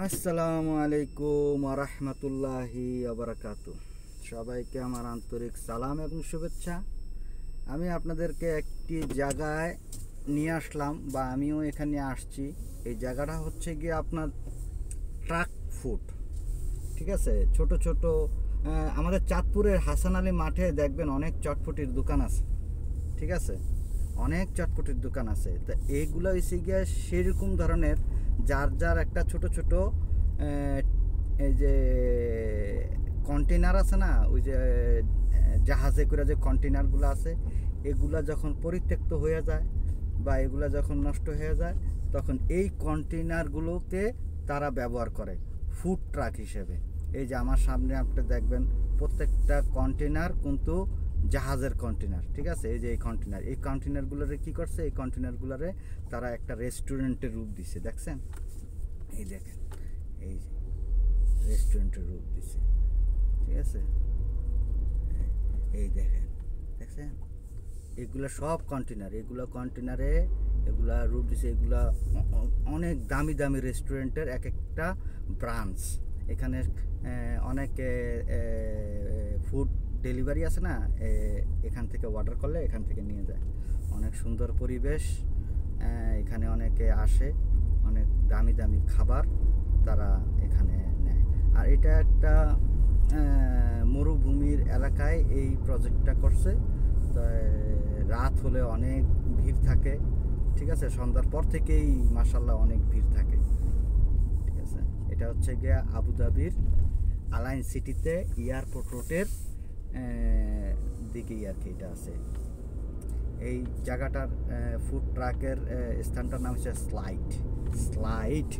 আসসালামু আলাইকুম রাহমাতুল্লাহি ওয়া বারাকাতুহু। সবাইকে আমার আন্তরিক সালাম এবং শুভেচ্ছা। আমি আপনাদেরকে একটি জায়গায় নিয়ে আসলাম, বা আমিও এখানে আসছি। এই জায়গাটা হচ্ছে গিয়ে আপনার ট্রাক ফুড, ঠিক আছে। ছোট ছোট আমাদের চাঁদপুরের হাসান আলী মাঠে দেখবেন অনেক চটপটির দোকান আছে, ঠিক আছে। অনেক চটপটির দোকান আছে, তা এইগুলো হচ্ছে গিয়ে সেরকম ধরনের, যার যার একটা ছোট ছোট এই যে কন্টেনার আছে না, ওই যে জাহাজে করে যে কন্টেনারগুলো আছে, এগুলা যখন পরিত্যক্ত হয়ে যায় বা এগুলা যখন নষ্ট হয়ে যায়, তখন এই কন্টেনারগুলোকে তারা ব্যবহার করে ফুড ট্রাক হিসেবে। এই যে আমার সামনে আপনি দেখবেন প্রত্যেকটা কন্টেনার কিন্তু জাহাজের কন্টেনার, ঠিক আছে। এই যে এই কন্টেনারগুলোরে কী করছে, এই কন্টেনারগুলোরে তারা একটা রেস্টুরেন্টের রূপ দিছে, দেখছেন। এই দেখেন, এই যে রেস্টুরেন্টের রূপ দিছে, ঠিক আছে। এই দেখেন, দেখছেন, এগুলো সব কন্টেনার, এগুলো কন্টেনারে এগুলা রূপ দিছে। এগুলা অনেক দামি দামি রেস্টুরেন্টের এক একটা ব্রাঞ্চ। এখানে অনেক ফুড ডেলিভারি আছে না, এখান থেকে অর্ডার করলে এখান থেকে নিয়ে যায়। অনেক সুন্দর পরিবেশ, এখানে অনেকে আসে, অনেক দামি দামি খাবার তারা এখানে নেয়। আর এটা একটা মরুভূমির এলাকায় এই প্রজেক্টটা করছে। রাত হলে অনেক ভিড় থাকে, ঠিক আছে। সন্ধ্যার পর থেকেই মাশাআল্লাহ অনেক ভিড় থাকে, ঠিক আছে। এটা হচ্ছে গিয়া আবুধাবির আলাইন সিটিতে এয়ারপোর্ট রোডের দিকেই আর কি এটা আছে। এই জায়গাটার ফুড ট্রাকের স্থানটার নাম হচ্ছে স্লাইড।